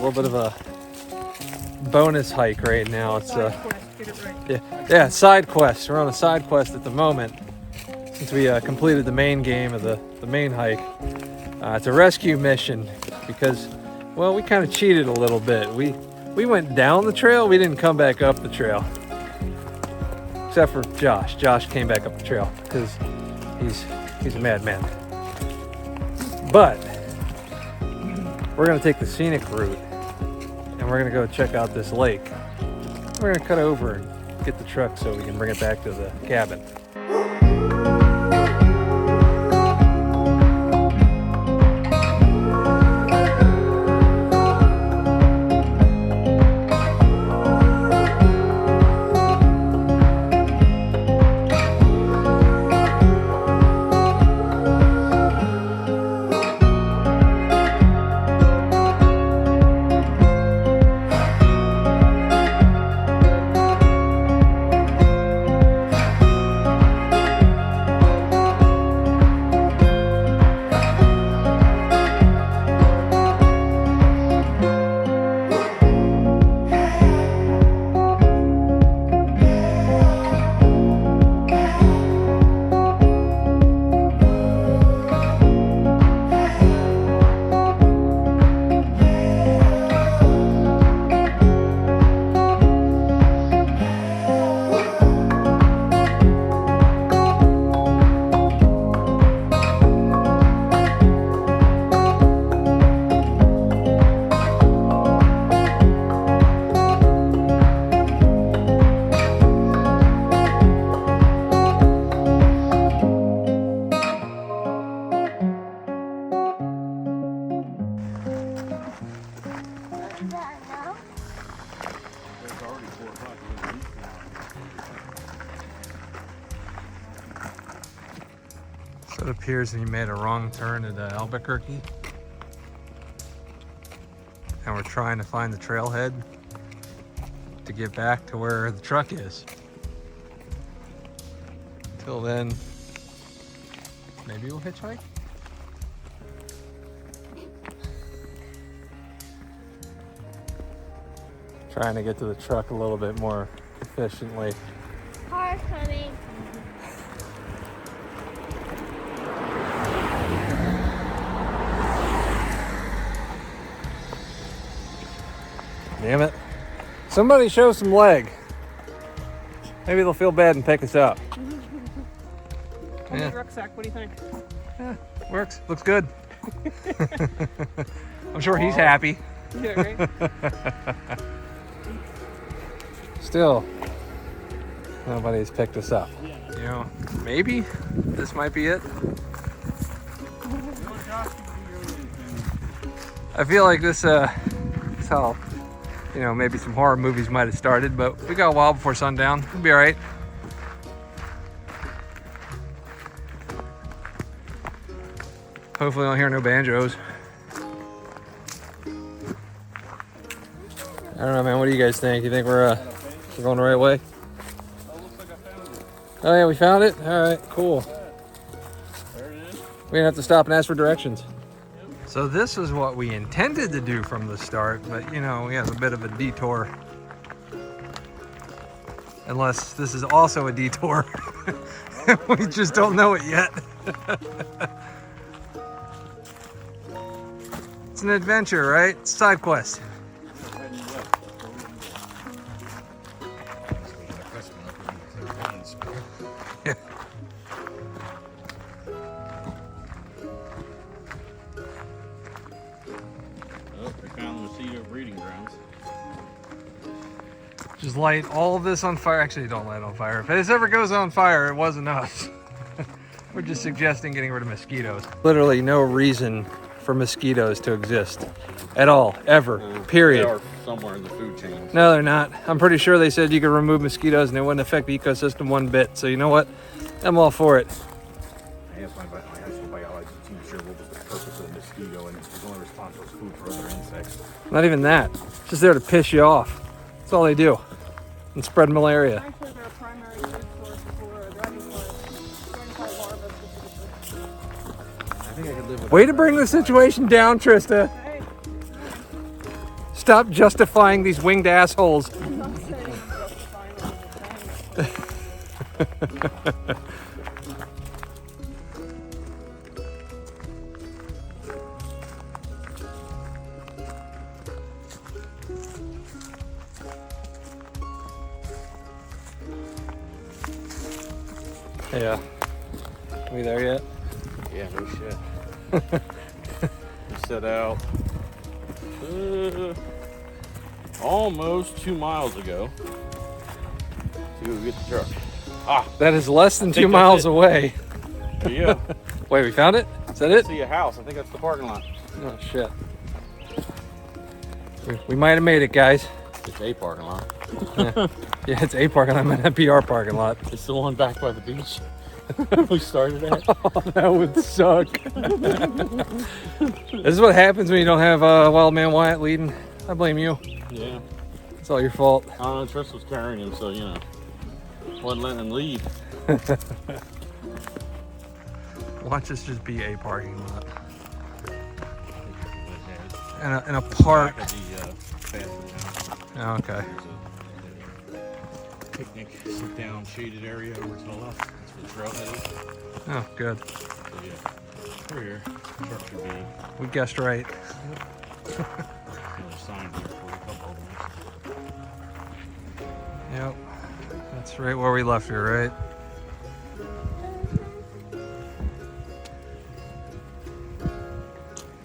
little bit of a bonus hike right now. It's Side quest, get it right. yeah, side quest. We're on a side quest at the moment since we completed the main game of the main hike. It's a rescue mission because, well, we kind of cheated a little bit. We went down the trail. We didn't come back up the trail. Except for Josh. Josh came back up the trail because he's a madman. But we're gonna take the scenic route and we're gonna go check out this lake. We're gonna cut over and get the truck so we can bring it back to the cabin. So it appears that he made a wrong turn at Albuquerque. And we're trying to find the trailhead to get back to where the truck is. Until then, maybe we'll hitchhike? Trying to get to the truck a little bit more efficiently. Car's coming. Damn it. Somebody show some leg. Maybe they'll feel bad and pick us up. Homemade rucksack, what do you think? Yeah, works. Looks good. I'm sure he's happy. Yeah, right? Still, nobody's picked us up. You know, maybe this might be it. I feel like this is how, you know, maybe some horror movies might have started, but we got a while before sundown. We'll be all right. Hopefully I don't hear no banjos. I don't know, man. What do you guys think? You think we're going the right way? Oh yeah, we found it? All right, cool. There it is. We didn't have to stop and ask for directions. So this is what we intended to do from the start, but you know, we have a bit of a detour. Unless this is also a detour. We just don't know it yet. It's an adventure, right? It's a side quest. Yeah. Oh, we found the Mosquito breeding grounds. Just light all of this on fire. Actually, don't light it on fire. If this ever goes on fire, it wasn't us. We're just suggesting getting rid of mosquitoes. Literally no reason for mosquitoes to exist at all, ever, period. They are somewhere in the food chain. No, they're not. I'm pretty sure they said you could remove mosquitoes and it wouldn't affect the ecosystem one bit. So you know what? I'm all for it. I asked my high school biology teacher what was the purpose of the mosquito, and it's only responsible as food for other insects. Not even that. It's just there to piss you off. That's all they do. And spread malaria. Actually, they're a primary food source for dragonfly larvae specifically. I think I could live with Way to bring the situation down, Trista. Hey, stop justifying these winged assholes. I'm not saying justifying what I'm saying. Yeah. We there yet? Yeah, no shit. We set out almost 2 miles ago to go get the truck. Ah, That is less than I 2 think that's miles it. away. yeah. Wait, we found it? Is that I it? see a house. I think that's the parking lot. Oh shit. We might have made it, guys. It's a parking lot. Yeah, it's a parking lot, might not be our parking lot. It's the one back by the beach we started at. Oh, that would suck. This is what happens when you don't have Wild Man Wyatt leading. I blame you. Yeah. It's all your fault. I don't know, Trista was carrying him, so, you know, wasn't letting him lead. Watch this just be a parking lot. And a park. Back of the fast house. Oh, okay. There's a picnic, sit down, shaded area over to the left. That's where the trailhead is. Oh, good. So, yeah, we're here. Truck should be. We guessed right. Another sign here for a couple of minutes. Yep. That's right where we left here, right?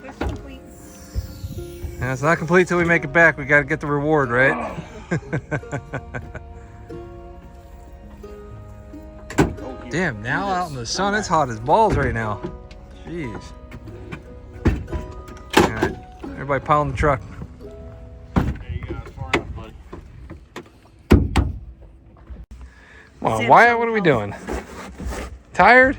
Quest complete. And it's not complete till we make it back. We got to get the reward, right? Oh, here. Damn, now out in the sun, it's hot as balls right now. Jeez. All right, everybody pound the truck. There you go. It's far enough, buddy. Well, Wyatt, what are we doing? Tired?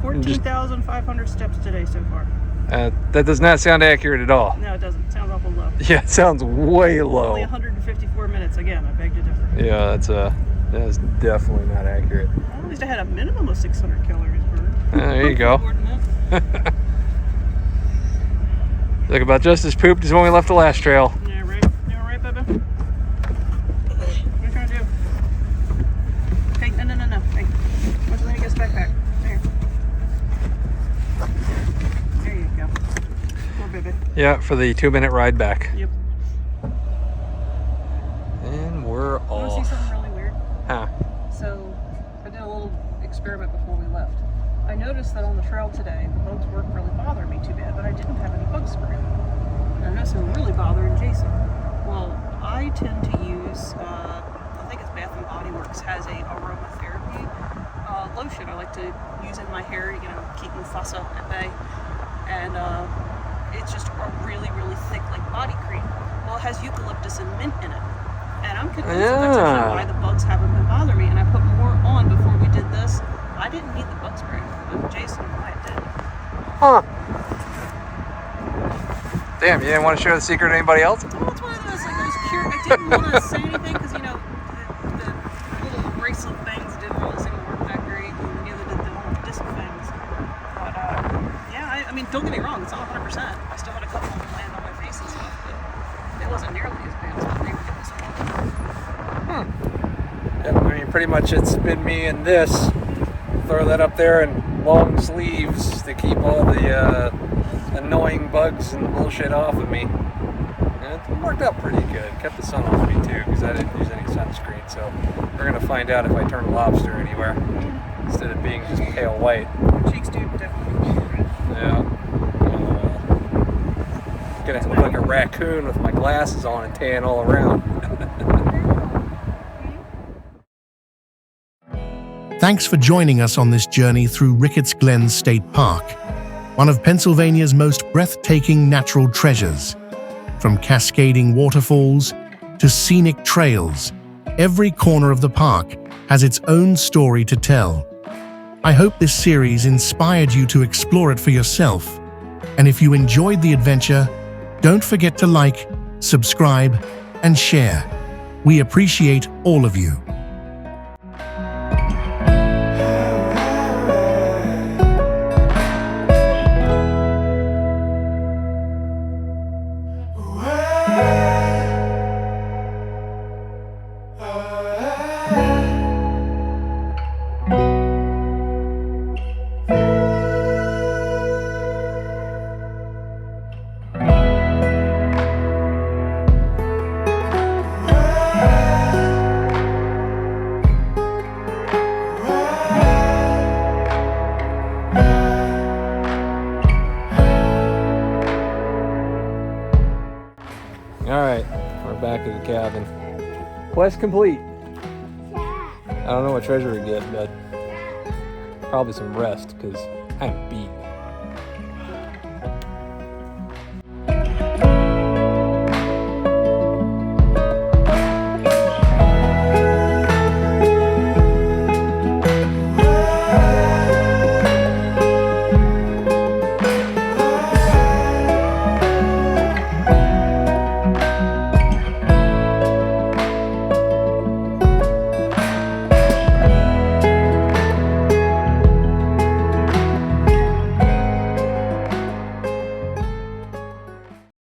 14,500 steps today so far. That does not sound accurate at all. No, it doesn't. It sounds awful low. Yeah, it sounds way low. Only 154 minutes. Again, I beg to differ. Yeah, that's definitely not accurate. Well, at least I had a minimum of 600 calories burned. There you go. More than that. Look, about just as pooped as when we left the last trail. Yeah, right. You all right, baby? What are you trying to do? Hey, no. Hey, what's the biggest backpack? There. There you go. More baby. Yeah, for the 2-minute ride back. Yep. And we're Want to see off. something really weird? Huh. So, I did a little experiment before we left. I noticed that on the trail today, the bugs weren't really bothering me too bad, but I didn't have any bug spray. And I noticed they were really bothering Jason. Well, I tend to use, I think it's Bath & Body Works has a aromatherapy lotion I like to use in my hair, you know, keep Mufasa at bay. And it's just a really, really thick, like, body cream. Well, it has eucalyptus and mint in it. And I'm convinced that that's actually why the bugs haven't been bothering me. And I put more on before we did this. I didn't need the bug spray, but Jason and I did. Huh. Damn, you didn't want to share the secret to anybody else? Well, it's one of those, like, I was curious. I didn't want to say anything because, you know, the little abrasive things didn't really seem to work that great. And neither did the little disc things. But, yeah, I mean, don't get me wrong. It's not 100%. I still had a couple of them land on my face and stuff, but it wasn't nearly as bad as what they were getting this morning. Yeah, I mean, pretty much it's been me and this. Throw that up there in long sleeves to keep all the annoying bugs and bullshit off of me. And it worked out pretty good. Kept the sun off me too, because I didn't use any sunscreen. So we're gonna find out if I turn lobster anywhere instead of being just pale white. Your cheeks do definitely look red. Yeah. Gonna look like a raccoon with my glasses on and tan all around. Thanks for joining us on this journey through Ricketts Glen State Park, one of Pennsylvania's most breathtaking natural treasures. From cascading waterfalls to scenic trails, every corner of the park has its own story to tell. I hope this series inspired you to explore it for yourself. And if you enjoyed the adventure, don't forget to like, subscribe, and share. We appreciate all of you. Well, All right, we're back at the cabin. Quest complete. I don't know what treasure we get, but probably some rest because I'm beat.